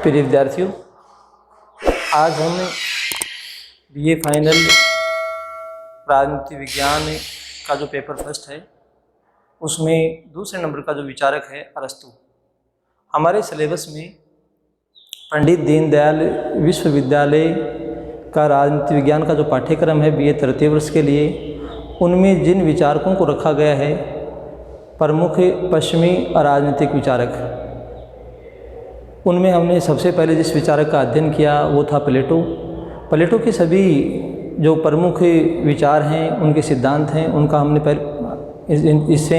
प्रिय विद्यार्थियों, आज हम बीए फाइनल राजनीति विज्ञान का जो पेपर फर्स्ट है उसमें दूसरे नंबर का जो विचारक है अरस्तु। हमारे सिलेबस में पंडित दीनदयाल विश्वविद्यालय का राजनीति विज्ञान का जो पाठ्यक्रम है बीए तृतीय वर्ष के लिए, उनमें जिन विचारकों को रखा गया है प्रमुख पश्चिमी राजनीतिक विचारक, उनमें हमने सबसे पहले जिस विचारक का अध्ययन किया वो था प्लेटो। प्लेटो के सभी जो प्रमुख विचार हैं, उनके सिद्धांत हैं, उनका हमने इससे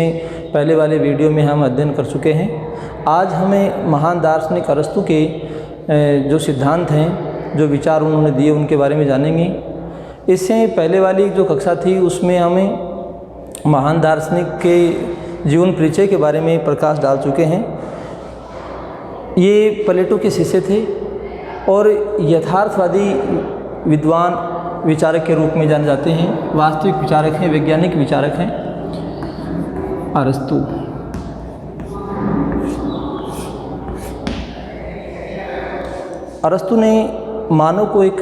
पहले वाले वीडियो में हम अध्ययन कर चुके हैं। आज हमें महान दार्शनिक अरस्तु के जो सिद्धांत हैं, जो विचार उन्होंने दिए, उनके बारे में जानेंगे। इससे पहले वाली जो कक्षा थी उसमें हमें महान दार्शनिक के जीवन परिचय के बारे में प्रकाश डाल चुके हैं। ये प्लेटो के शिष्य थे और यथार्थवादी विद्वान विचारक के रूप में जाने जाते हैं। वास्तविक विचारक हैं, वैज्ञानिक विचारक हैं अरस्तु। अरस्तु ने मानव को एक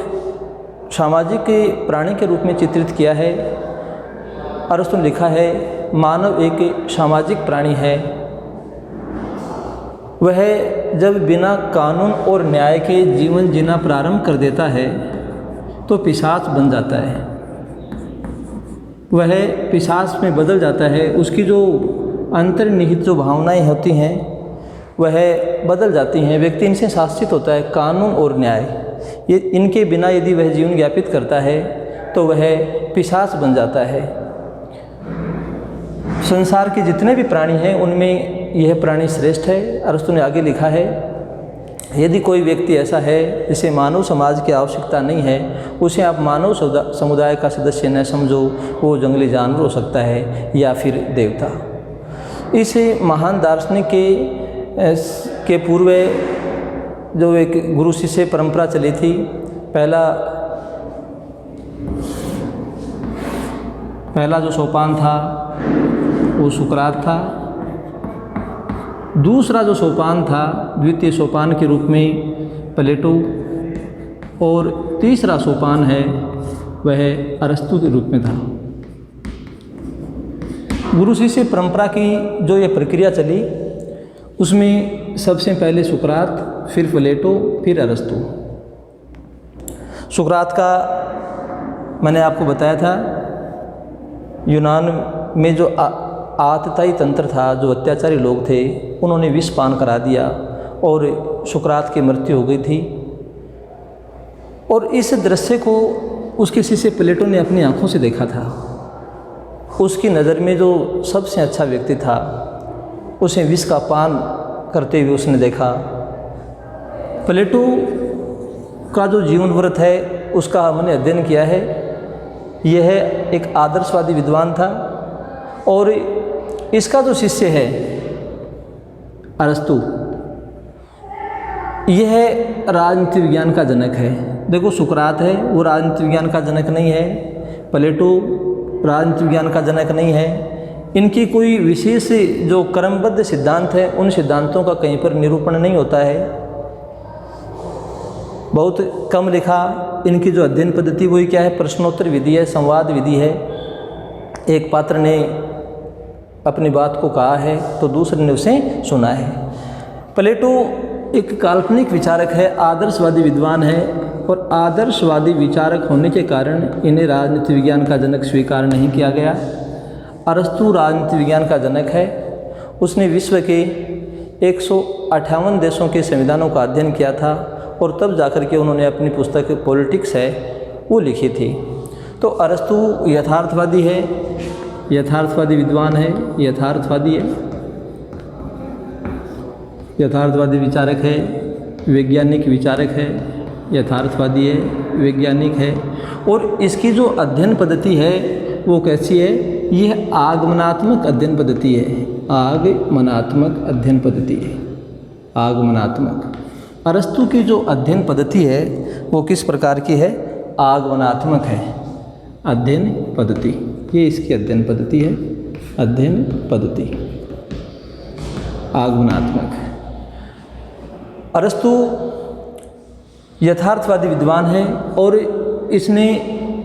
सामाजिक प्राणी के रूप में चित्रित किया है। अरस्तु ने लिखा है, मानव एक सामाजिक प्राणी है। वह जब बिना कानून और न्याय के जीवन जीना प्रारंभ कर देता है तो पिशाच बन जाता है। वह पिशाच में बदल जाता है। उसकी जो अंतर्निहित जो भावनाएं होती हैं वह बदल जाती हैं। व्यक्ति इनसे शासित होता है। कानून और न्याय, ये इनके बिना यदि वह जीवन ज्ञापित करता है तो वह पिशाच बन जाता है। संसार के जितने भी प्राणी हैं उनमें यह प्राणी श्रेष्ठ है। अरस्तु ने आगे लिखा है, यदि कोई व्यक्ति ऐसा है जिसे मानव समाज की आवश्यकता नहीं है, उसे आप मानव समुदाय का सदस्य न समझो। वो जंगली जानवर हो सकता है या फिर देवता। इस महान दार्शनिक के पूर्व जो एक गुरु शिष्य परंपरा चली थी, पहला जो सोपान था वो सुकरात था। दूसरा जो सोपान था द्वितीय सोपान के रूप में प्लेटो, और तीसरा सोपान है वह अरस्तु के रूप में था। गुरु शिष्य परंपरा की जो ये प्रक्रिया चली उसमें सबसे पहले सुकरात, फिर प्लेटो, फिर अरस्तु। सुकरात का मैंने आपको बताया था, यूनान में जो आतताई तंत्र था, जो अत्याचारी लोग थे, उन्होंने विष पान करा दिया और सुकरात की मृत्यु हो गई थी। और इस दृश्य को उसके शिष्य प्लेटो ने अपनी आंखों से देखा था। उसकी नज़र में जो सबसे अच्छा व्यक्ति था उसे विष का पान करते हुए उसने देखा। प्लेटो का जो जीवन व्रत है उसका हमने अध्ययन किया है। यह एक आदर्शवादी विद्वान था और इसका जो शिष्य है अरस्तु, यह राजनीति विज्ञान का जनक है। देखो, सुकरात है वो राजनीति विज्ञान का जनक नहीं है, प्लेटो राजनीति विज्ञान का जनक नहीं है। इनकी कोई विशेष जो क्रमबद्ध सिद्धांत है उन सिद्धांतों का कहीं पर निरूपण नहीं होता है। बहुत कम लिखा। इनकी जो अध्ययन पद्धति वही क्या है, प्रश्नोत्तर विधि है, संवाद विधि है। एक पात्र ने अपनी बात को कहा है तो दूसरे ने उसे सुना है। प्लेटो एक काल्पनिक विचारक है, आदर्शवादी विद्वान है, और आदर्शवादी विचारक होने के कारण इन्हें राजनीति विज्ञान का जनक स्वीकार नहीं किया गया। अरस्तु राजनीति विज्ञान का जनक है। उसने विश्व के 158 देशों के संविधानों का अध्ययन किया था और तब जाकर के उन्होंने अपनी पुस्तक पॉलिटिक्स है वो लिखी थी। तो अरस्तु यथार्थवादी है, यथार्थवादी विद्वान है, यथार्थवादी है, यथार्थवादी विचारक है, वैज्ञानिक विचारक है, यथार्थवादी है, वैज्ञानिक है। और इसकी जो अध्ययन पद्धति है वो कैसी है, यह आगमनात्मक अध्ययन पद्धति है। आगमनात्मक अध्ययन पद्धति है, आगमनात्मक। अरस्तु की जो अध्ययन पद्धति है वो किस प्रकार की है, आगमनात्मक है अध्ययन पद्धति। ये इसकी अध्ययन पद्धति है, अध्ययन पद्धति आगमनात्मक। अरस्तु यथार्थवादी विद्वान है और इसने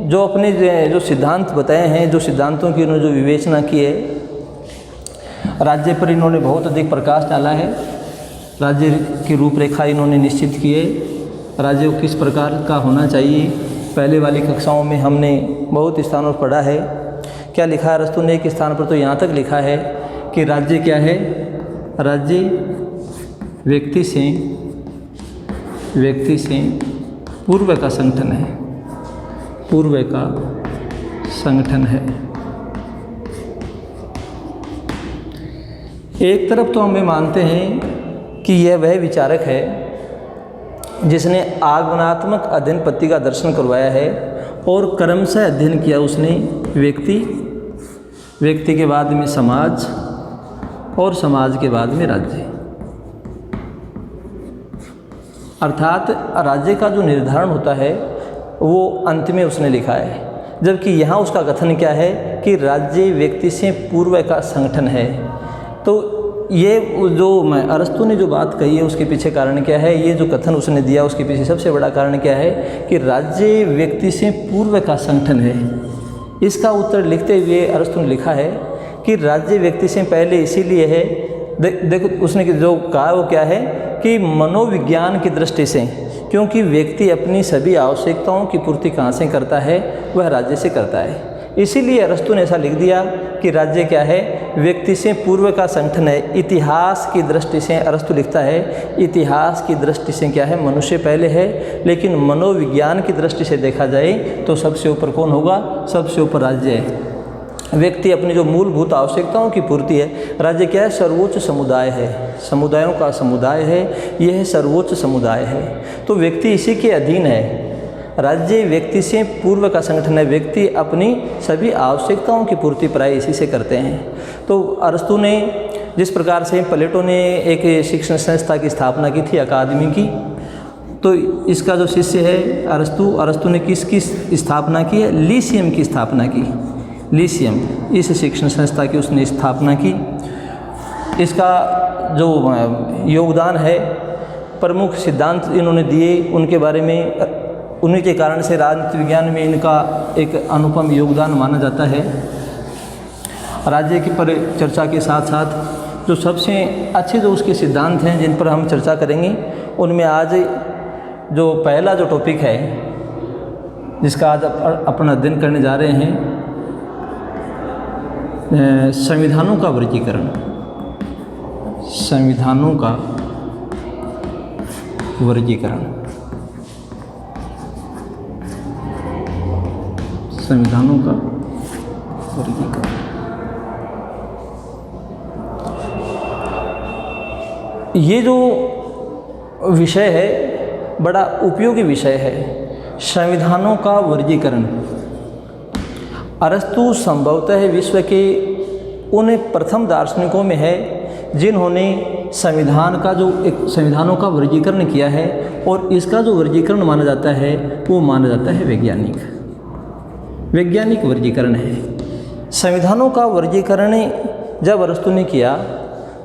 जो अपने जो सिद्धांत बताए हैं, जो सिद्धांतों की इन्होंने जो विवेचना की है, राज्य पर इन्होंने बहुत अधिक प्रकाश डाला है। राज्य की रूपरेखा इन्होंने निश्चित की है, राज्य किस प्रकार का होना चाहिए। पहले वाली कक्षाओं में हमने बहुत स्थानों पर पढ़ा है। क्या लिखा है अरस्तु ने? एक स्थान पर तो यहाँ तक लिखा है कि राज्य क्या है? राज्य व्यक्ति से पूर्व का संगठन है, पूर्व का संगठन है। एक तरफ तो हम ये मानते हैं कि यह वह विचारक है जिसने आगमनात्मक अध्ययन पद्धति का दर्शन करवाया है और क्रमशः अध्ययन किया उसने व्यक्ति के बाद में समाज और समाज के बाद में राज्य। अर्थात राज्य का जो निर्धारण होता है वो अंत में उसने लिखा है, जबकि यहाँ उसका कथन क्या है कि राज्य व्यक्ति से पूर्व का संगठन है। तो ये जो अरस्तु ने जो बात कही है उसके पीछे कारण क्या है? ये जो कथन उसने दिया उसके पीछे सबसे बड़ा कारण क्या है कि राज्य व्यक्ति से पूर्व का संगठन है। इसका उत्तर लिखते हुए अरस्तु ने लिखा है कि राज्य व्यक्ति से पहले इसीलिए है, देखो उसने जो कहा वो क्या है कि मनोविज्ञान की दृष्टि से, क्योंकि व्यक्ति अपनी सभी आवश्यकताओं की पूर्ति कहाँ से करता है? वह राज्य से करता है। इसीलिए अरस्तु ने ऐसा लिख दिया कि राज्य क्या है? व्यक्ति से पूर्व का संगठन है। इतिहास की दृष्टि से अरस्तु लिखता है, इतिहास की दृष्टि से क्या है? मनुष्य पहले है, लेकिन मनोविज्ञान की दृष्टि से देखा जाए तो सबसे ऊपर कौन होगा? सबसे ऊपर राज्य है। व्यक्ति अपनी जो मूलभूत आवश्यकताओं की पूर्ति है, राज्य क्या है? सर्वोच्च समुदाय है, समुदायों का समुदाय है, यह सर्वोच्च समुदाय है। तो व्यक्ति इसी के अधीन है। राज्य व्यक्ति से पूर्व का संगठन है, व्यक्ति अपनी सभी आवश्यकताओं की पूर्ति प्राय इसी से करते हैं। तो अरस्तु ने जिस प्रकार से प्लेटो ने एक शिक्षण संस्था की स्थापना की थी, अकादमी की, तो इसका जो शिष्य है अरस्तु ने किसकी स्थापना की है? लीसियम की स्थापना की। लीसियम, इस शिक्षण संस्था की उसने स्थापना की। इसका जो योगदान है, प्रमुख सिद्धांत इन्होंने दिए, उनके बारे में उन्हीं के कारण से राजनीति विज्ञान में इनका एक अनुपम योगदान माना जाता है। राज्य की पर चर्चा के साथ साथ जो सबसे अच्छे जो उसके सिद्धांत हैं जिन पर हम चर्चा करेंगे, उनमें आज जो पहला जो टॉपिक है जिसका आज अपन अध्ययन करने जा रहे हैं, संविधानों का वर्गीकरण। संविधानों का वर्गीकरण, संविधानों का वर्गीकरण। ये जो विषय है बड़ा उपयोगी विषय है, संविधानों का वर्गीकरण। अरस्तु संभवतः विश्व के उन प्रथम दार्शनिकों में है जिन्होंने संविधान का जो एक संविधानों का वर्गीकरण किया है, और इसका जो वर्गीकरण माना जाता है वो माना जाता है वैज्ञानिक वर्गीकरण है। संविधानों का वर्गीकरण जब अरस्तु ने किया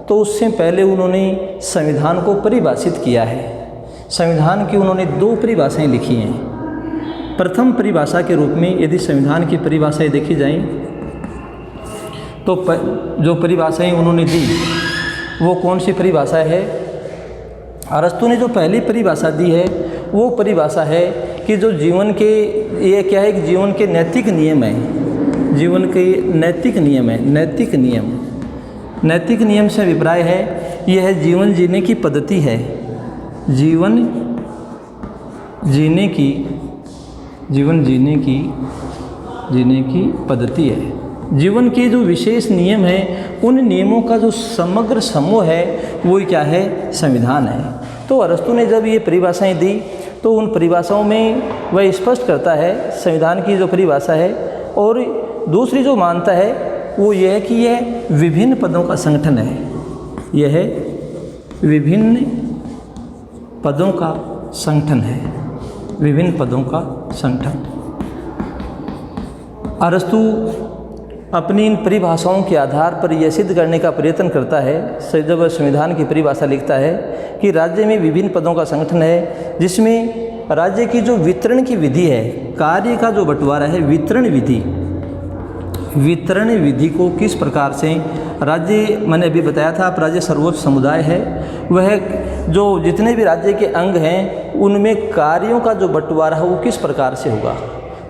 तो उससे पहले उन्होंने संविधान को परिभाषित किया है। संविधान की उन्होंने 2 परिभाषाएं लिखी हैं। प्रथम परिभाषा के रूप में यदि संविधान की परिभाषाएं देखी जाएं तो जो परिभाषाएं उन्होंने दी वो कौन सी परिभाषा है? अरस्तु ने जो पहली परिभाषा दी है वो परिभाषा है कि जो जीवन के, ये क्या है कि जीवन के नैतिक नियम है, जीवन के नैतिक नियम है। नैतिक नियम से अभिप्राय है यह है जीवन जीने की पद्धति है, जीवन जीने की पद्धति है। जीवन के जो विशेष नियम हैं उन नियमों का जो समग्र समूह है वो क्या है? संविधान है। तो अरस्तु ने जब ये परिभाषाएं दी तो उन परिभाषाओं में वह स्पष्ट करता है संविधान की जो परिभाषा है, और दूसरी जो मानता है वो ये है कि यह विभिन्न पदों का संगठन है। यह विभिन्न पदों का संगठन है, विभिन्न पदों का संगठन। अरस्तु अपनी इन परिभाषाओं के आधार पर यह सिद्ध करने का प्रयत्न करता है, जब संविधान की परिभाषा लिखता है कि राज्य में विभिन्न पदों का संगठन है जिसमें राज्य की जो वितरण की विधि है, कार्य का जो बंटवारा है, वितरण विधि को किस प्रकार से राज्य, मैंने अभी बताया था, आप राज्य सर्वोच्च समुदाय है, वह जो जितने भी राज्य के अंग हैं उनमें कार्यों का जो बंटवारा है वो किस प्रकार से होगा।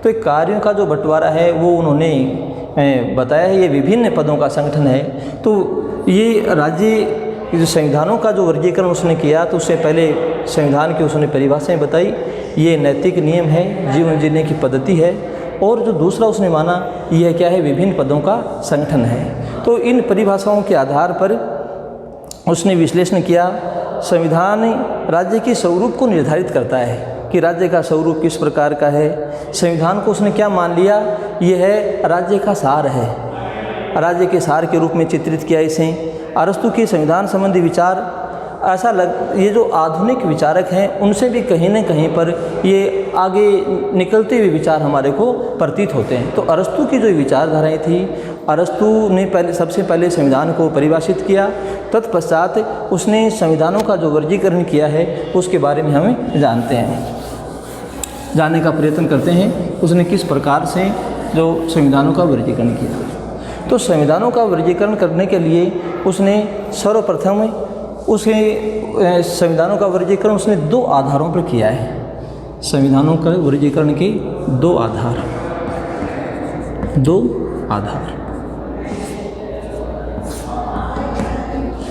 तो एक कार्यों का जो बंटवारा है वो उन्होंने बताया है, ये विभिन्न पदों का संगठन है। तो ये राज्य जो संविधानों का जो वर्गीकरण उसने किया, तो उससे पहले संविधान की उसने परिभाषाएं बताई, ये नैतिक नियम है, जीवन जीने की पद्धति है, और जो दूसरा उसने माना यह क्या है, विभिन्न पदों का संगठन है। तो इन परिभाषाओं के आधार पर उसने विश्लेषण किया। संविधान राज्य के स्वरूप को निर्धारित करता है कि राज्य का स्वरूप किस प्रकार का है। संविधान को उसने क्या मान लिया, यह है राज्य का सार है, राज्य के सार के रूप में चित्रित किया इसे। अरस्तु के संविधान संबंधी विचार ये जो आधुनिक विचारक हैं उनसे भी कहीं न कहीं पर ये आगे निकलते हुए विचार हमारे को प्रतीत होते हैं। तो अरस्तु की जो विचारधाराएं थी, अरस्तु ने सबसे पहले संविधान को परिभाषित किया, तत्पश्चात उसने संविधानों का जो वर्गीकरण किया है उसके बारे में हमें जानने का प्रयत्न करते हैं, उसने किस प्रकार से जो संविधानों का वर्गीकरण किया। तो संविधानों का वर्गीकरण करने के लिए उसने सर्वप्रथम संविधानों का वर्गीकरण उसने 2 आधारों पर किया है। संविधानों का वर्गीकरण के 2 आधार।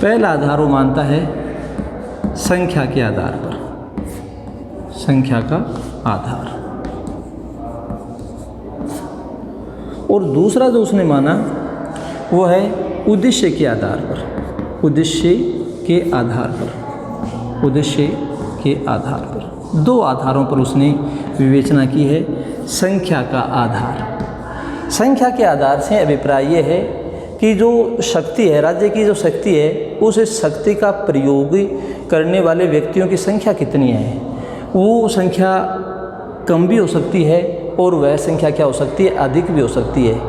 पहला आधार वो मानता है संख्या के आधार पर, संख्या का आधार, और दूसरा जो उसने माना वो है उद्देश्य के आधार पर, उद्देश्य के आधार पर 2 आधारों पर उसने विवेचना की है। संख्या का आधार, संख्या के आधार से अभिप्राय ये है कि जो शक्ति है, राज्य की जो शक्ति है, उस शक्ति का प्रयोग करने वाले व्यक्तियों की संख्या कितनी है। वो संख्या कम भी हो सकती है और वह संख्या क्या हो सकती है, अधिक भी हो सकती है।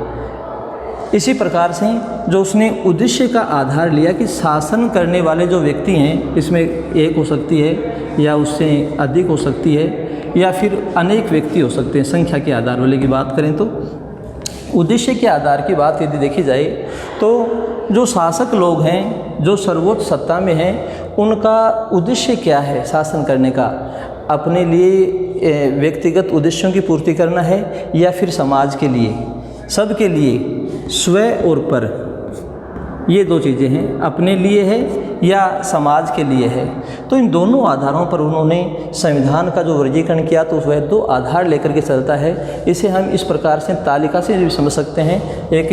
इसी प्रकार से जो उसने उद्देश्य का आधार लिया कि शासन करने वाले जो व्यक्ति हैं, इसमें एक हो सकती है या उससे अधिक हो सकती है या फिर अनेक व्यक्ति हो सकते हैं। संख्या के आधार वाले की बात करें तो उद्देश्य के आधार की बात यदि देखी जाए तो जो शासक लोग हैं, जो सर्वोच्च सत्ता में हैं, उनका उद्देश्य क्या है शासन करने का। अपने लिए व्यक्तिगत उद्देश्यों की पूर्ति करना है या फिर समाज के लिए, सबके लिए, स्वयं और पर, ये 2 चीज़ें हैं, अपने लिए है या समाज के लिए है। तो इन दोनों आधारों पर उन्होंने संविधान का जो वर्गीकरण किया तो वह 2 आधार लेकर के चलता है। इसे हम इस प्रकार से तालिका से भी समझ सकते हैं। एक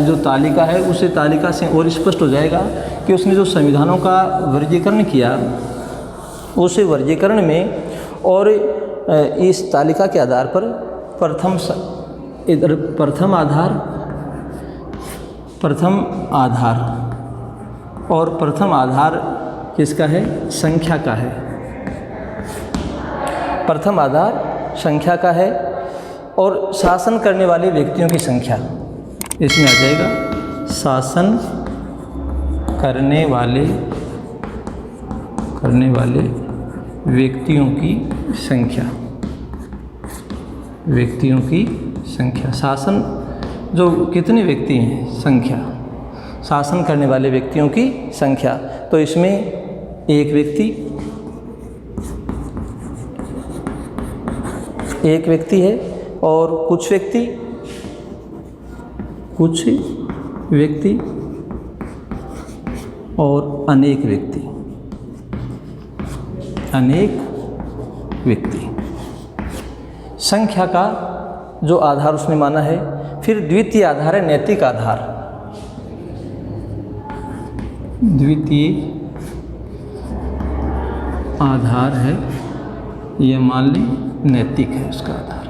जो तालिका है उसे तालिका से और स्पष्ट हो जाएगा कि उसने जो संविधानों का वर्गीकरण किया उस वर्गीकरण में, और इस तालिका के आधार पर प्रथम आधार किसका है, संख्या का है। प्रथम आधार संख्या का है और शासन करने वाले व्यक्तियों की संख्या इसमें आ जाएगा। शासन करने वाले व्यक्तियों की संख्या, शासन जो कितने व्यक्ति हैं, संख्या, शासन करने वाले व्यक्तियों की संख्या। तो इसमें एक व्यक्ति है और कुछ व्यक्ति और अनेक व्यक्ति। संख्या का जो आधार उसने माना है। फिर द्वितीय आधार है नैतिक आधार। द्वितीय आधार है, यह मान लें नैतिक है उसका आधार।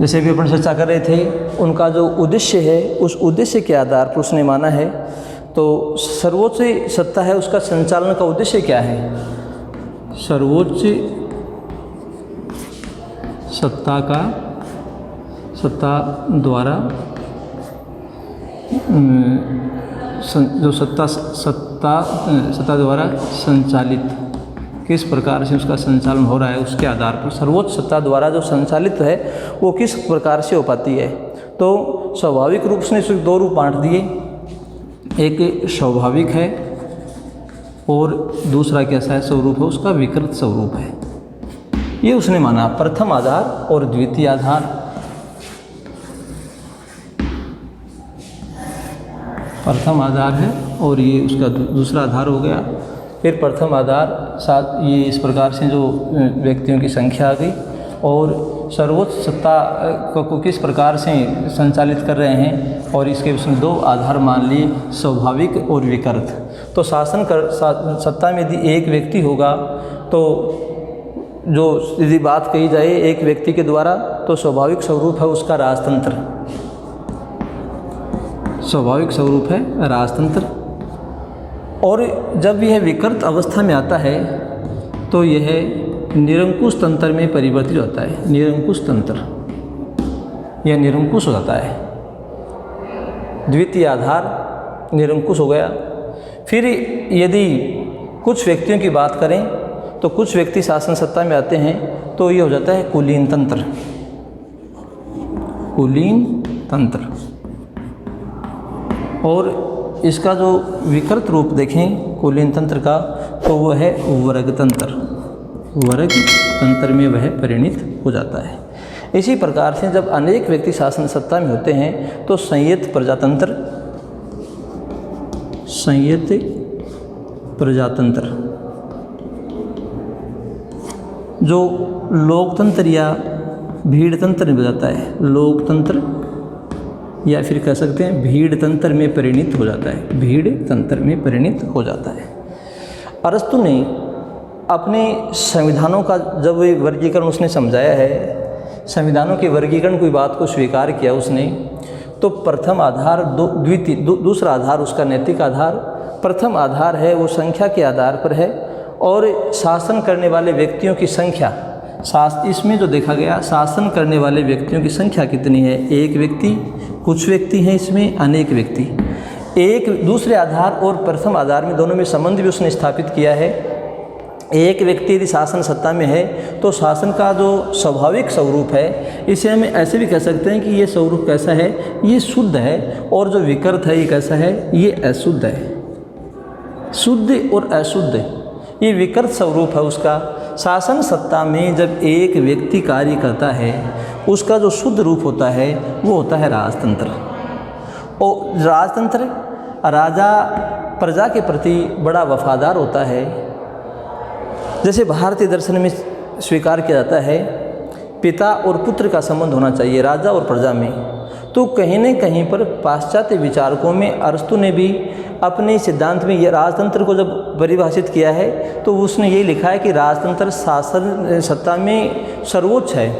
जैसे भी अपन चर्चा कर रहे थे, उनका जो उद्देश्य है उस उद्देश्य के आधार पर उसने माना है। तो सर्वोच्च सत्ता है, उसका संचालन का उद्देश्य क्या है, सर्वोच्च सत्ता द्वारा जो सत्ता द्वारा संचालित किस प्रकार से उसका संचालन हो रहा है उसके आधार पर सर्वोच्च सत्ता द्वारा जो संचालित है वो किस प्रकार से हो पाती है। तो स्वाभाविक रूप से इसके दो रूप बांट दिए, एक स्वाभाविक है और दूसरा कैसा है स्वरूप है उसका विकृत स्वरूप है। ये उसने माना प्रथम आधार और द्वितीय आधार। प्रथम आधार है और ये उसका दूसरा आधार हो गया। फिर प्रथम आधार साथ ये इस प्रकार से जो व्यक्तियों की संख्या आ गई और सर्वोच्च सत्ता को किस प्रकार से संचालित कर रहे हैं और इसके उसने दो आधार मान लिए, स्वाभाविक और विकृत। तो शासन कर सत्ता में यदि एक व्यक्ति होगा तो जो यदि बात कही जाए एक व्यक्ति के द्वारा तो स्वाभाविक स्वरूप है उसका राजतंत्र, स्वाभाविक स्वरूप है राजतंत्र। और जब यह विकृत अवस्था में आता है तो यह निरंकुश तंत्र में परिवर्तित होता है। निरंकुश तंत्र, यह निरंकुश हो जाता है। द्वितीय आधार निरंकुश हो गया। फिर यदि कुछ व्यक्तियों की बात करें तो कुछ व्यक्ति शासन सत्ता में आते हैं तो ये हो जाता है कुलीन तंत्र। कुलीन तंत्र। और इसका जो विकृत रूप देखें कुलीन तंत्र का तो वह है वर्ग तंत्र। वर्ग तंत्र में वह परिणित हो जाता है। इसी प्रकार से जब अनेक व्यक्ति शासन सत्ता में होते हैं तो संयत प्रजातंत्र, संयत प्रजातंत्र जो लोकतंत्र या भीड़ तंत्र में जाता है। लोकतंत्र या फिर कह सकते हैं भीड़ तंत्र में परिणित हो जाता है। भीड़ तंत्र में परिणित हो जाता है। अरस्तु ने अपने संविधानों का जब वर्गीकरण उसने समझाया है, संविधानों के वर्गीकरण की बात को स्वीकार किया उसने, तो प्रथम आधार दूसरा आधार उसका नैतिक आधार, प्रथम आधार है वो संख्या के आधार पर है और शासन करने वाले व्यक्तियों की संख्या, इसमें जो देखा गया शासन करने वाले व्यक्तियों की संख्या कितनी है, एक व्यक्ति, कुछ व्यक्ति हैं इसमें, अनेक व्यक्ति। एक दूसरे आधार और प्रथम आधार में दोनों में संबंध भी उसने स्थापित किया है। एक व्यक्ति यदि शासन सत्ता में है तो शासन का जो स्वाभाविक स्वरूप है, इसे हम ऐसे भी कह सकते हैं कि ये स्वरूप कैसा है, ये शुद्ध है, और जो विकृत है ये कैसा है, ये अशुद्ध है। शुद्ध और अशुद्ध ये विकृत स्वरूप है उसका। शासन सत्ता में जब एक व्यक्ति कार्य करता है उसका जो शुद्ध रूप होता है वो होता है राजतंत्र। और राजतंत्र, राजा प्रजा के प्रति बड़ा वफादार होता है। जैसे भारतीय दर्शन में स्वीकार किया जाता है पिता और पुत्र का संबंध होना चाहिए राजा और प्रजा में, तो कहीं न कहीं पर पाश्चात्य विचारकों में अरस्तु ने भी अपने सिद्धांत में ये राजतंत्र को जब परिभाषित किया है तो उसने ये लिखा है कि राजतंत्र शासन सत्ता में सर्वोच्च है।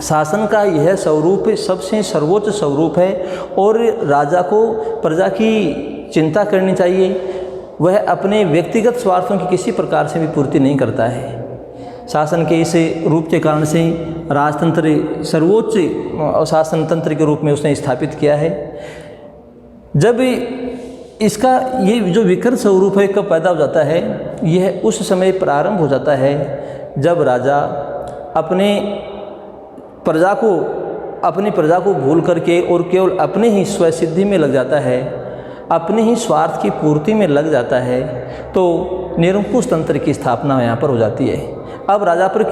शासन का यह स्वरूप सबसे सर्वोच्च स्वरूप है और राजा को प्रजा की चिंता करनी चाहिए। वह अपने व्यक्तिगत स्वार्थों की किसी प्रकार से भी पूर्ति नहीं करता है। शासन के इस रूप के कारण से राजतंत्र सर्वोच्च शासन तंत्र के रूप में उसने स्थापित किया है। जब इसका ये जो विकृत स्वरूप है कब पैदा हो जाता है, यह उस समय प्रारंभ हो जाता है जब राजा अपनी प्रजा को भूल करके और केवल अपने ही स्वसिद्धि में लग जाता है, अपने ही स्वार्थ की पूर्ति में लग जाता है, तो निरंकुश तंत्र की स्थापना यहाँ पर हो जाती है। अब राजा पर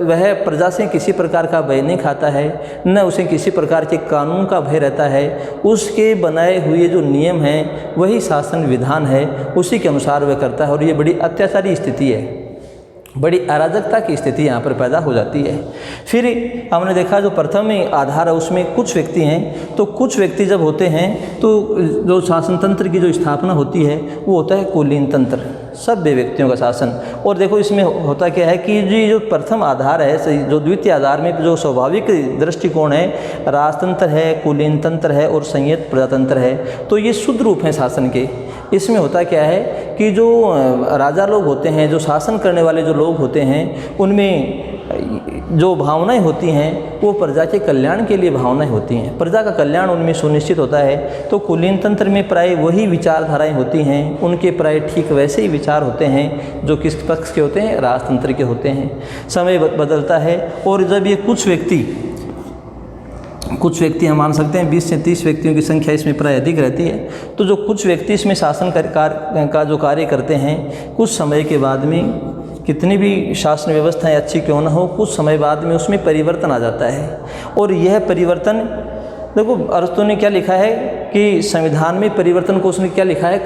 वह प्रजा से किसी प्रकार का भय नहीं खाता है, न उसे किसी प्रकार के कानून का भय रहता है। उसके बनाए हुए जो नियम हैं वही शासन विधान है, उसी के अनुसार वह करता है। और ये बड़ी अत्याचारी स्थिति है, बड़ी अराजकता की स्थिति यहाँ पर पैदा हो जाती है। फिर हमने देखा जो प्रथम आधार है उसमें कुछ व्यक्ति हैं, तो कुछ व्यक्ति जब होते हैं तो जो शासन तंत्र की जो स्थापना होती है वो होता है कुलीन तंत्र, सभ्य व्यक्तियों का शासन। और देखो इसमें होता क्या है कि जो प्रथम आधार है, जो द्वितीय आधार में जो स्वाभाविक दृष्टिकोण है, राजतंत्र है, कुलीन तंत्र है और संयत प्रजातंत्र है, तो ये शुद्ध रूप हैं शासन के। इसमें होता क्या है कि जो राजा लोग होते हैं, जो शासन करने वाले जो लोग होते हैं, उनमें जो भावनाएं होती हैं वो प्रजा के कल्याण के लिए भावनाएं होती हैं, प्रजा का कल्याण उनमें सुनिश्चित होता है। तो कुलीन तंत्र में प्राय वही विचारधाराएं होती हैं, उनके प्राय ठीक वैसे ही विचार होते हैं जो किस पक्ष के होते हैं, राजतंत्र के होते हैं। समय बदलता है और जब ये कुछ व्यक्ति हम मान सकते हैं 20 से 30 व्यक्तियों की संख्या इसमें प्राय अधिक रहती है, तो जो कुछ व्यक्ति इसमें शासन का जो कार्य करते हैं, कुछ समय के बाद में कितनी भी शासन व्यवस्थाएं अच्छी क्यों न हो, कुछ समय बाद में उसमें परिवर्तन आ जाता है। और यह परिवर्तन, देखो अरस्तु ने क्या लिखा है कि संविधान में परिवर्तन को उसने क्या लिखा है,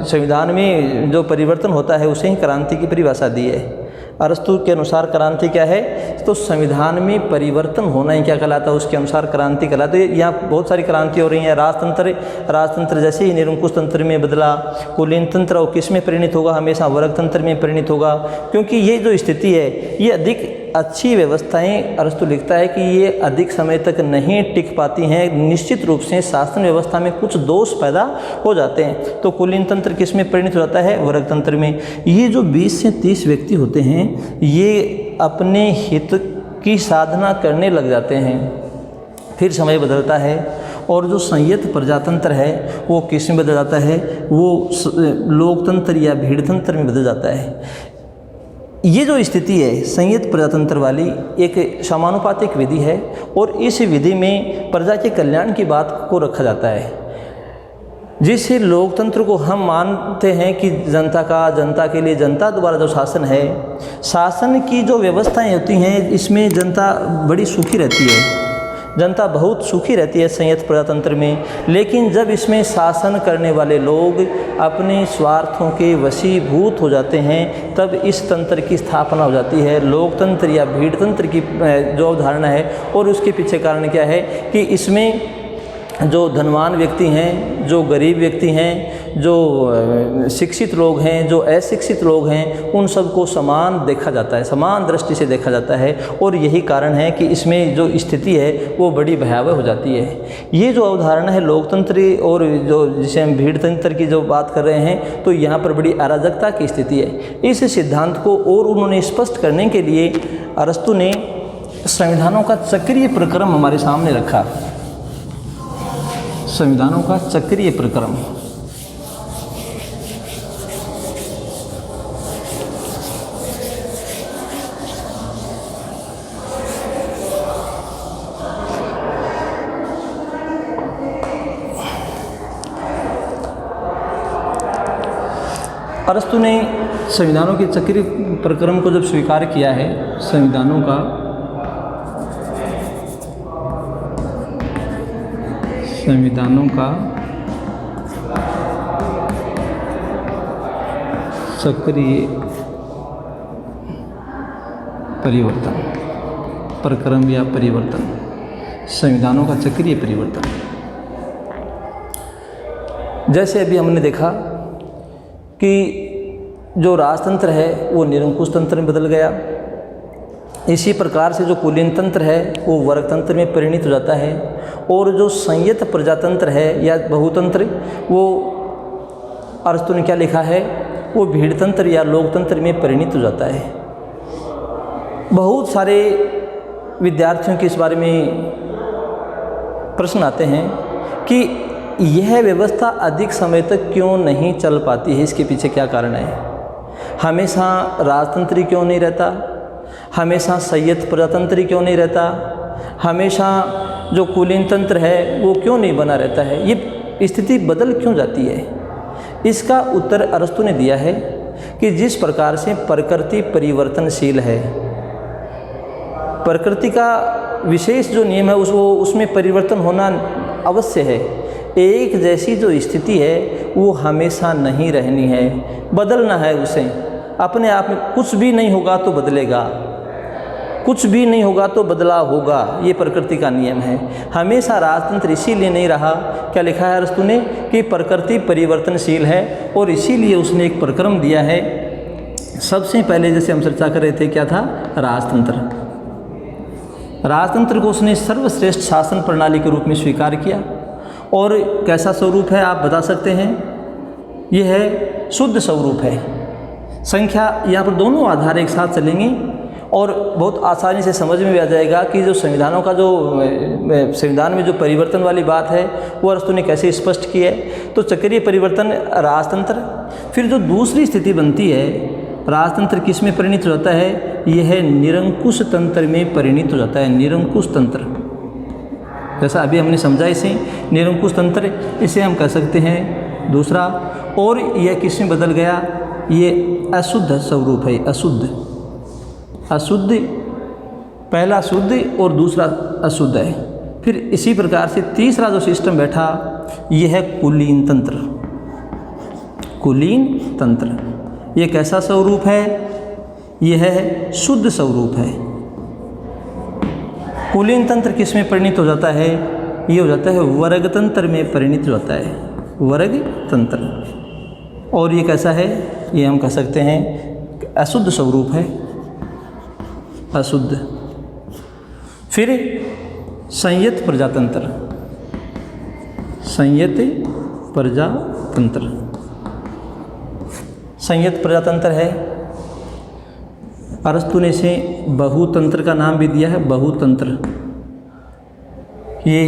संविधान में जो परिवर्तन होता है उसे ही क्रांति की परिभाषा दी है। अरस्तु के अनुसार क्रांति क्या है, तो संविधान में परिवर्तन होना ही क्या कहलाता है, उसके अनुसार क्रांति कहलाता है। यहाँ बहुत सारी क्रांति हो रही हैं। राजतंत्र जैसे ही निरंकुश तंत्र में बदला, कुलीन तंत्र और किस में परिणित होगा, हमेशा वर्ग तंत्र में परिणित होगा। क्योंकि ये जो स्थिति है, ये अधिक अच्छी व्यवस्थाएं, अरस्तु लिखता है कि ये अधिक समय तक नहीं टिक पाती हैं, निश्चित रूप से शासन व्यवस्था में कुछ दोष पैदा हो जाते हैं। तो कुलीन तंत्र किस में परिणित हो जाता है, वर्ग तंत्र में। ये जो 20 से 30 व्यक्ति होते हैं, ये अपने हित की साधना करने लग जाते हैं। फिर समय बदलता है और जो संयत प्रजातंत्र है वो किस में बदल जाता है, वो लोकतंत्र या भीड़तंत्र में बदल जाता है। ये जो स्थिति है संयत प्रजातंत्र वाली, एक समानुपातिक विधि है और इस विधि में प्रजा के कल्याण की बात को रखा जाता है। जिस लोकतंत्र को हम मानते हैं कि जनता के लिए जनता द्वारा जो शासन है, शासन की जो व्यवस्थाएं होती हैं, इसमें जनता बड़ी सुखी रहती है, जनता बहुत सुखी रहती है संयत प्रजातंत्र में। लेकिन जब इसमें शासन करने वाले लोग अपने स्वार्थों के वशीभूत हो जाते हैं, तब इस तंत्र की स्थापना हो जाती है, लोकतंत्र या भीड़तंत्र की जो अवधारणा है। और उसके पीछे कारण क्या है कि इसमें जो धनवान व्यक्ति हैं, जो गरीब व्यक्ति हैं, जो शिक्षित लोग हैं, जो अशिक्षित लोग हैं, उन सबको समान देखा जाता है, समान दृष्टि से देखा जाता है। और यही कारण है कि इसमें जो स्थिति है वो बड़ी भयावह हो जाती है। ये जो अवधारणा है लोकतंत्र और जो जिसे हम भीड़तंत्र की जो बात कर रहे हैं, तो यहाँ पर बड़ी अराजकता की स्थिति है। इस सिद्धांत को और उन्होंने स्पष्ट करने के लिए अरस्तु ने संविधानों का चक्रीय प्रक्रम हमारे सामने रखा। संविधानों का चक्रीय प्रक्रम, अरस्तु ने संविधानों के चक्रीय प्रक्रम को जब स्वीकार किया है, संविधानों का चक्रीय परिवर्तन, प्रक्रम या परिवर्तन, संविधानों का चक्रीय परिवर्तन। जैसे अभी हमने देखा कि जो राजतंत्र है वो निरंकुश तंत्र में बदल गया, इसी प्रकार से जो कुलीन तंत्र है वो वर्ग तंत्र में परिणित हो जाता है, और जो संयत प्रजातंत्र है या बहुतंत्र, वो अरस्तु ने क्या लिखा है, वो भीड़तंत्र या लोकतंत्र में परिणित हो जाता है। बहुत सारे विद्यार्थियों के इस बारे में प्रश्न आते हैं कि यह व्यवस्था अधिक समय तक क्यों नहीं चल पाती है, इसके पीछे क्या कारण है। हमेशा राजतंत्री क्यों नहीं रहता, हमेशा संयत प्रजातंत्री क्यों नहीं रहता, हमेशा जो कुलीन तंत्र है वो क्यों नहीं बना रहता है, ये स्थिति बदल क्यों जाती है। इसका उत्तर अरस्तु ने दिया है कि जिस प्रकार से प्रकृति परिवर्तनशील है, प्रकृति का विशेष जो नियम है उसमें परिवर्तन होना अवश्य है। एक जैसी जो स्थिति है वो हमेशा नहीं रहनी है, बदलना है उसे। अपने आप में कुछ भी नहीं होगा तो बदलेगा, कुछ भी नहीं होगा तो बदलाव होगा, ये प्रकृति का नियम है। हमेशा राजतंत्र इसीलिए नहीं रहा, क्या लिखा है अरस्तु ने, कि प्रकृति परिवर्तनशील है, और इसीलिए उसने एक प्रक्रम दिया है। सबसे पहले जैसे हम चर्चा कर रहे थे, क्या था, राजतंत्र। राजतंत्र को उसने सर्वश्रेष्ठ शासन प्रणाली के रूप में स्वीकार किया। और कैसा स्वरूप है आप बता सकते हैं, यह है शुद्ध स्वरूप है। संख्या यहाँ पर दोनों आधार एक साथ चलेंगे, और बहुत आसानी से समझ में भी आ जाएगा कि जो संविधानों का जो संविधान में जो परिवर्तन वाली बात है वो अरस्तु ने कैसे स्पष्ट की है। तो चक्रीय परिवर्तन राजतंत्र, फिर जो दूसरी स्थिति बनती है राजतंत्र किस में परिणत हो जाता है, यह निरंकुश तंत्र में परिणत हो जाता है। निरंकुश तंत्र, जैसा अभी हमने समझा इसे निरंकुश तंत्र, इसे हम कह सकते हैं दूसरा। और यह किस में बदल गया, ये अशुद्ध स्वरूप है। अशुद्ध, पहला शुद्ध और दूसरा अशुद्ध है। फिर इसी प्रकार से तीसरा जो सिस्टम बैठा यह है कुलीन तंत्र। कुलीन तंत्र ये कैसा स्वरूप है, यह है शुद्ध स्वरूप है। कुलीन तंत्र किस में परिणत हो जाता है, ये हो जाता है वर्ग तंत्र में परिणत हो जाता है। वर्ग तंत्र, और ये कैसा है, ये हम कह सकते हैं अशुद्ध स्वरूप है, अशुद्ध। फिर संयत प्रजातंत्र, संयत प्रजातंत्र, संयत प्रजातंत्र है। अरस्तु ने इसे बहुतंत्र का नाम भी दिया है, बहुतंत्र। ये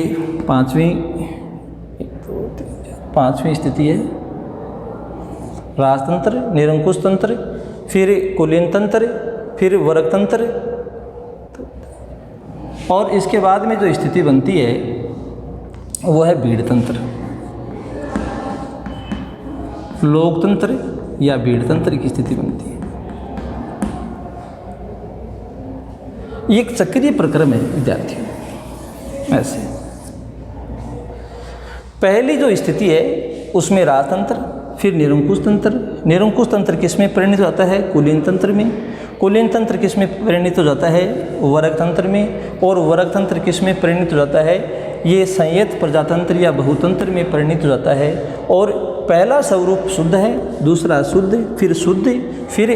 पांचवी स्थिति है, राजतंत्र, निरंकुश तंत्र, फिर कुलीन तंत्र, फिर वर्ग तंत्र, और इसके बाद में जो स्थिति बनती है वो है बीड़ तंत्र, लोकतंत्र या बीड़ तंत्र की स्थिति बनती है। ये एक चक्रीय प्रक्रम है विद्यार्थियों। ऐसे पहली जो स्थिति है उसमें राजतंत्र, फिर निरंकुश तंत्र। निरंकुश तंत्र किस में परिणत होता है, कुलीन तंत्र में। कुलीन तंत्र किस में परिणत हो जाता है, वर्ग तंत्र में। और वर्ग तंत्र किस में परिणत हो जाता है, ये संयत प्रजातंत्र या बहुतंत्र में परिणत हो जाता है। और पहला स्वरूप शुद्ध है, दूसरा अशुद्ध, फिर शुद्ध, फिर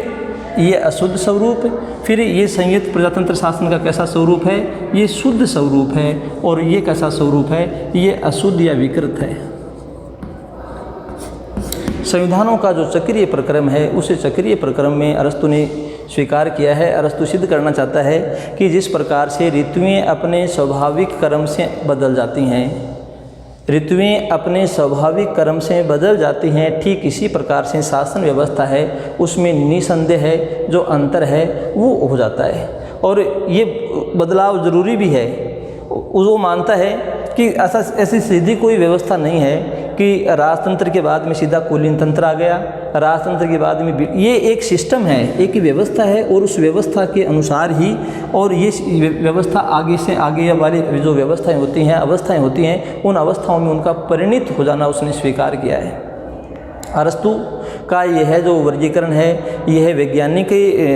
ये अशुद्ध स्वरूप, फिर ये संयत प्रजातंत्र शासन का कैसा स्वरूप है, ये शुद्ध स्वरूप है। और ये कैसा स्वरूप है, ये अशुद्ध या विकृत है। संविधानों का जो चक्रीय प्रक्रम है उसे चक्रीय प्रक्रम में अरस्तु ने स्वीकार किया है। अरस्तु सिद्ध करना चाहता है कि जिस प्रकार से ऋतुएं अपने स्वाभाविक क्रम से बदल जाती हैं, ऋतुएं अपने स्वाभाविक क्रम से बदल जाती हैं, ठीक इसी प्रकार से शासन व्यवस्था है उसमें निसंदेह है जो अंतर है वो हो जाता है। और ये बदलाव ज़रूरी भी है। वो मानता है कि ऐसी सीधी कोई व्यवस्था नहीं है कि राजतंत्र के बाद में सीधा कुलीन तंत्र आ गया, राजतंत्र के बाद में ये एक सिस्टम है, एक व्यवस्था है। और उस व्यवस्था के अनुसार ही और ये व्यवस्था आगे से आगे वाली जो व्यवस्थाएं होती हैं, अवस्थाएं होती हैं, उन अवस्थाओं में उनका परिणत हो जाना उसने स्वीकार किया है। अरस्तु का यह जो वर्गीकरण है यह वैज्ञानिक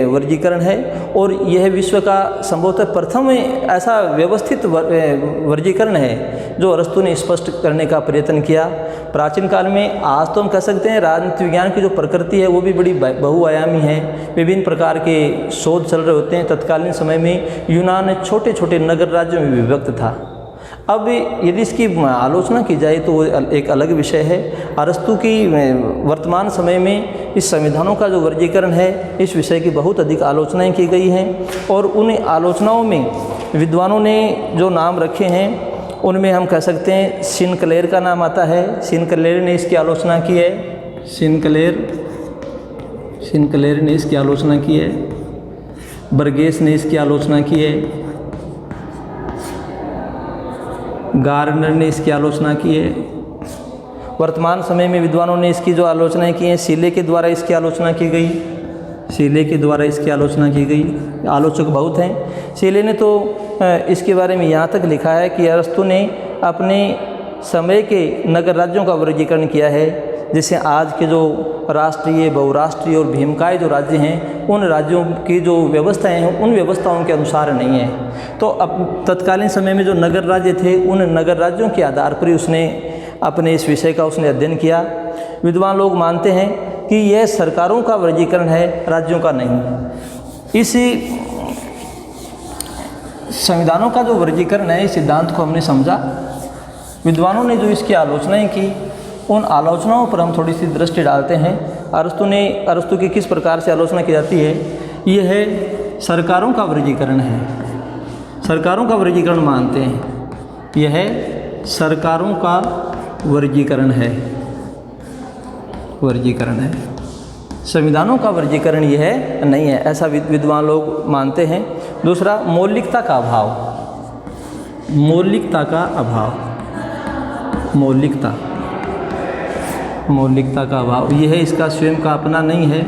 वर्गीकरण है और यह विश्व का संभवतः प्रथम ऐसा व्यवस्थित वर्गीकरण है जो अरस्तु ने स्पष्ट करने का प्रयत्न किया। प्राचीन काल में, आज तो हम कह सकते हैं राजनीति विज्ञान की जो प्रकृति है वो भी बड़ी बहुआयामी है, विभिन्न प्रकार के शोध चल रहे होते हैं। तत्कालीन समय में यूनान छोटे छोटे नगर राज्यों में विभक्त था। अब यदि इसकी आलोचना की जाए तो वो एक अलग विषय है। अरस्तु की वर्तमान समय में इस संविधानों का जो वर्गीकरण है इस विषय की बहुत अधिक आलोचनाएं की गई हैं और उन आलोचनाओं में विद्वानों ने जो नाम रखे हैं उनमें हम कह सकते हैं सिनक्लेयर का नाम आता है। सिनक्लेयर ने इसकी आलोचना की है, सिनक्लेयर ने इसकी आलोचना की है, बर्गेस ने इसकी आलोचना की है, गार्नर ने इसकी आलोचना की है। वर्तमान समय में विद्वानों ने इसकी जो आलोचनाएं की हैं, सीले के द्वारा इसकी आलोचना की गई, सीले के द्वारा इसकी आलोचना की गई। आलोचक बहुत हैं। सीले ने तो इसके बारे में यहाँ तक लिखा है कि अरस्तु ने अपने समय के नगर राज्यों का वर्गीकरण किया है, जैसे आज के जो राष्ट्रीय, बहुराष्ट्रीय और भीमकाय जो राज्य हैं उन राज्यों की जो व्यवस्थाएं हैं उन व्यवस्थाओं के अनुसार नहीं है। तो अब तत्कालीन समय में जो नगर राज्य थे उन नगर राज्यों के आधार पर ही उसने अपने इस विषय का उसने अध्ययन किया। विद्वान लोग मानते हैं कि यह सरकारों का वर्गीकरण है, राज्यों का नहीं। इस संविधानों का जो वर्गीकरण है इस सिद्धांत को हमने समझा। विद्वानों ने जो इसकी आलोचनाएं की उन आलोचनाओं पर हम थोड़ी सी दृष्टि डालते हैं। अरस्तु की किस प्रकार से आलोचना की जाती है, ये है सरकारों का वर्गीकरण है, सरकारों का वर्गीकरण मानते हैं। यह सरकारों का वर्गीकरण है, वर्गीकरण है, संविधानों का वर्गीकरण यह नहीं है, ऐसा विद्वान लोग मानते हैं। दूसरा, मौलिकता का अभाव, मौलिकता का अभाव, मौलिकता का अभाव, यह इसका स्वयं का अपना नहीं है।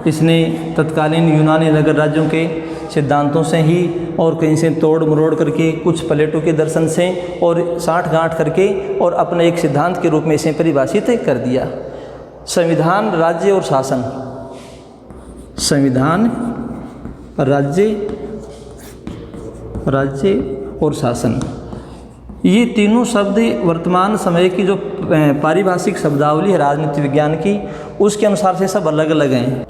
इसने तत्कालीन यूनानी नगर राज्यों के सिद्धांतों से ही और कहीं से तोड़ मरोड़ करके, कुछ प्लेटो के दर्शन से और साठ गांठ करके और अपने एक सिद्धांत के रूप में इसे परिभाषित कर दिया। संविधान, राज्य और शासन, संविधान, राज्य और शासन, ये तीनों शब्द वर्तमान समय की जो पारिभाषिक शब्दावली है राजनीति विज्ञान की, उसके अनुसार से सब अलग अलग हैं।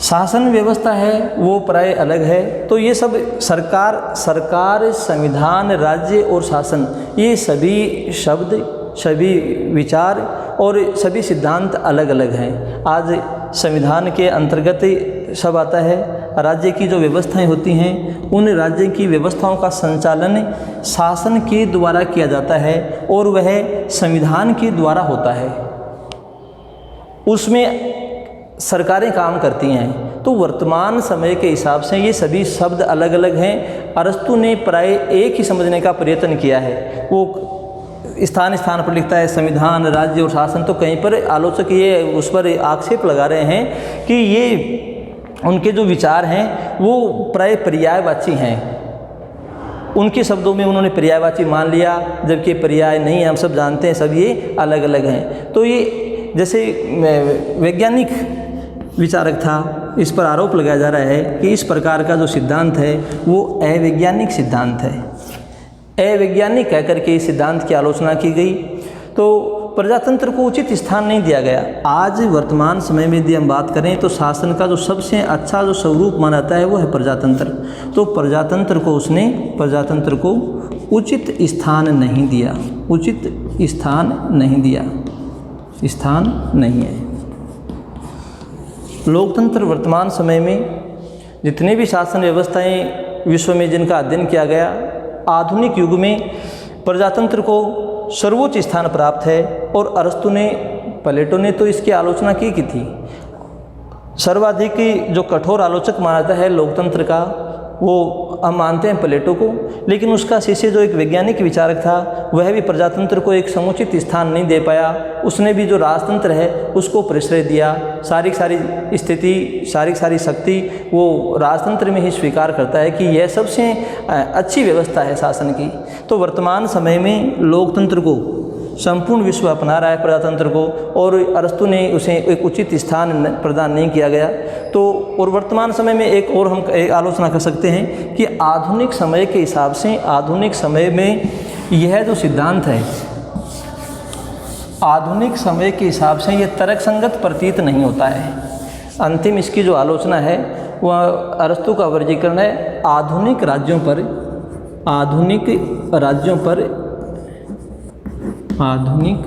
शासन व्यवस्था है वो प्राय अलग है। तो ये सब सरकार, संविधान, राज्य और शासन, ये सभी शब्द, सभी विचार और सभी सिद्धांत अलग अलग हैं। आज संविधान के अंतर्गत सब आता है। राज्य की जो व्यवस्थाएं होती हैं, उन राज्य की व्यवस्थाओं का संचालन शासन के द्वारा किया जाता है और वह संविधान के द्वारा होता है, उसमें सरकारें काम करती हैं। तो वर्तमान समय के हिसाब से ये सभी शब्द अलग अलग हैं। अरस्तु ने प्राय एक ही समझने का प्रयत्न किया है। वो स्थान स्थान पर लिखता है संविधान, राज्य और शासन, तो कहीं पर आलोचक ये उस पर आक्षेप लगा रहे हैं कि ये उनके जो विचार हैं वो प्राय पर्यायवाची हैं। उनके शब्दों में उन्होंने पर्यायवाची मान लिया, जबकि पर्याय नहीं है, हम सब जानते हैं, सब ये अलग अलग हैं। तो ये जैसे वैज्ञानिक विचारक था, इस पर आरोप लगाया जा रहा है कि इस प्रकार का जो सिद्धांत है वो अवैज्ञानिक सिद्धांत है। अवैज्ञानिक कहकर के इस सिद्धांत की आलोचना की गई। तो प्रजातंत्र को उचित स्थान नहीं दिया गया। आज वर्तमान समय में यदि हम बात करें तो शासन का जो सबसे अच्छा जो स्वरूप माना जाता है वो है प्रजातंत्र। तो प्रजातंत्र को उचित स्थान नहीं दिया, उचित स्थान नहीं दिया, स्थान नहीं है। लोकतंत्र वर्तमान समय में जितने भी शासन व्यवस्थाएं विश्व में जिनका अध्ययन किया गया, आधुनिक युग में प्रजातंत्र को सर्वोच्च स्थान प्राप्त है। और अरस्तु ने, प्लेटो ने तो इसकी आलोचना की थी। सर्वाधिक जो कठोर आलोचक माना जाता है लोकतंत्र का, वो हम मानते हैं प्लेटो को, लेकिन उसका शिष्य जो एक वैज्ञानिक विचारक था वह भी प्रजातंत्र को एक समुचित स्थान नहीं दे पाया। उसने भी जो राजतंत्र है उसको प्रश्रय दिया। सारी स्थिति, सारी शक्ति वो राजतंत्र में ही स्वीकार करता है कि यह सबसे अच्छी व्यवस्था है शासन की। तो वर्तमान समय में लोकतंत्र को संपूर्ण विश्व अपना रहा है प्रजातंत्र को, और अरस्तु ने उसे एक उचित स्थान प्रदान नहीं किया गया। तो और वर्तमान समय में एक और हम आलोचना कर सकते हैं कि आधुनिक समय के हिसाब से, आधुनिक समय में यह जो सिद्धांत है, आधुनिक समय के हिसाब से यह तर्कसंगत प्रतीत नहीं होता है। अंतिम इसकी जो आलोचना है वह अरस्तु का वर्गीकरण है आधुनिक राज्यों पर, आधुनिक राज्यों पर, आधुनिक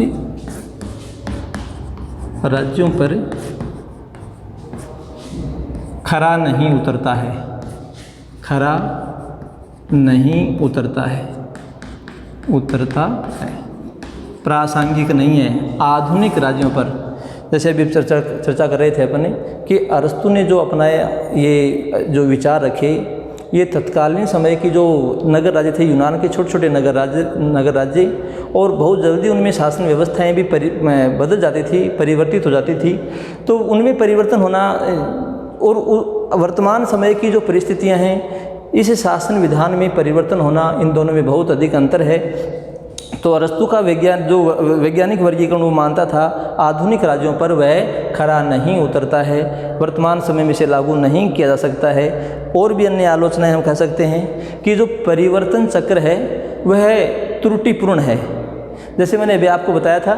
राज्यों पर खरा नहीं उतरता है, खरा नहीं उतरता है, उतरता है, प्रासंगिक नहीं है। आधुनिक राज्यों पर, जैसे अभी चर्चा कर रहे थे अपने कि अरस्तु ने जो अपनाया, ये जो विचार रखे, ये तत्कालीन समय की जो नगर राज्य थे, यूनान के छोटे छोटे नगर राज्य, और बहुत जल्दी उनमें शासन व्यवस्थाएं भी बदल जाती थी, परिवर्तित हो जाती थी। तो उनमें परिवर्तन होना और वर्तमान समय की जो परिस्थितियां हैं, इस शासन विधान में परिवर्तन होना, इन दोनों में बहुत अधिक अंतर है। तो अरस्तु का वैज्ञानिक वर्गीकरण वो मानता था आधुनिक राज्यों पर वह खरा नहीं उतरता है, वर्तमान समय में इसे लागू नहीं किया जा सकता है। और भी अन्य आलोचनाएं हम कह सकते हैं कि जो परिवर्तन चक्र है वह त्रुटिपूर्ण है। जैसे मैंने अभी आपको बताया था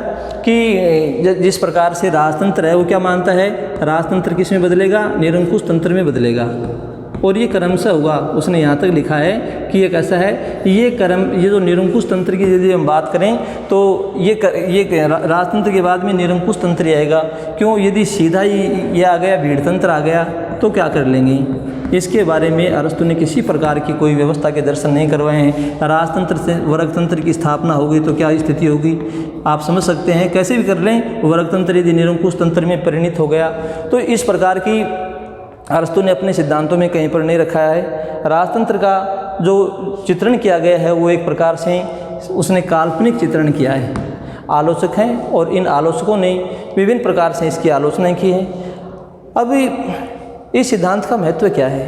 कि जिस प्रकार से राजतंत्र है वो क्या मानता है, राजतंत्र किस में बदलेगा, निरंकुश तंत्र में बदलेगा, और ये क्रमशः हुआ। उसने यहाँ तक लिखा है कि ये कैसा है, ये जो निरंकुश तंत्र की यदि हम बात करें तो ये राजतंत्र के बाद में निरंकुश तंत्र आएगा। क्यों, यदि सीधा ही ये आ गया, भीड़ तंत्र आ गया तो क्या कर लेंगे। इसके बारे में अरस्तु ने किसी प्रकार की कोई व्यवस्था के दर्शन नहीं करवाए हैं। राजतंत्र से वर्गतंत्र की स्थापना होगी तो क्या स्थिति होगी आप समझ सकते हैं। कैसे भी कर लें, वर्गतंत्र यदि निरंकुश तंत्र में परिणित हो गया तो इस प्रकार की अरस्तु ने अपने सिद्धांतों में कहीं पर नहीं रखा है। राजतंत्र का जो चित्रण किया गया है वो एक प्रकार से उसने काल्पनिक चित्रण किया है। आलोचक हैं और इन आलोचकों ने विभिन्न प्रकार से इसकी आलोचना की है। अब इस सिद्धांत का महत्व क्या है?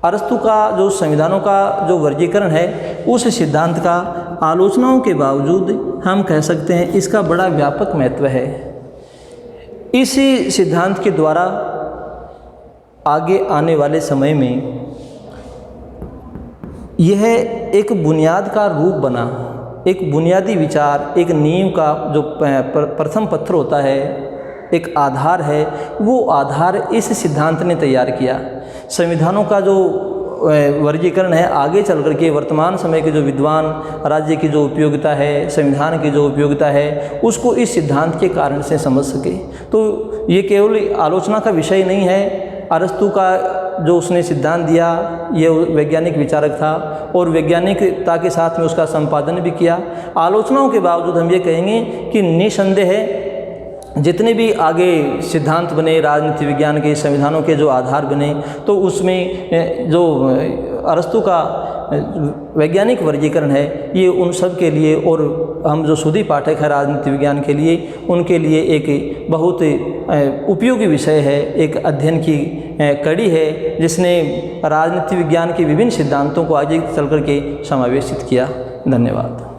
अरस्तु का जो संविधानों का जो वर्गीकरण है उस सिद्धांत का आलोचनाओं के बावजूद हम कह सकते हैं इसका बड़ा व्यापक महत्व है। इसी सिद्धांत के द्वारा आगे आने वाले समय में यह एक बुनियाद का रूप बना, एक बुनियादी विचार, एक नींव का जो प्रथम पत्थर होता है, एक आधार है, वो आधार इस सिद्धांत ने तैयार किया। संविधानों का जो वर्गीकरण है आगे चल कर के वर्तमान समय के जो विद्वान राज्य की जो उपयोगिता है, संविधान की जो उपयोगिता है, उसको इस सिद्धांत के कारण से समझ सके। तो ये केवल आलोचना का विषय नहीं है। अरस्तु का जो उसने सिद्धांत दिया ये वैज्ञानिक विचारक था और वैज्ञानिकता के साथ में उसका संपादन भी किया। आलोचनाओं के बावजूद हम ये कहेंगे कि निसंदेह जितने भी आगे सिद्धांत बने, राजनीति विज्ञान के संविधानों के जो आधार बने, तो उसमें जो अरस्तु का वैज्ञानिक वर्गीकरण है ये उन सब के लिए और हम जो सुधी पाठक है राजनीति विज्ञान के लिए, उनके लिए एक बहुत उपयोगी विषय है, एक अध्ययन की कड़ी है जिसने राजनीति विज्ञान के विभिन्न सिद्धांतों को आगे चल कर के समावेशित किया। धन्यवाद।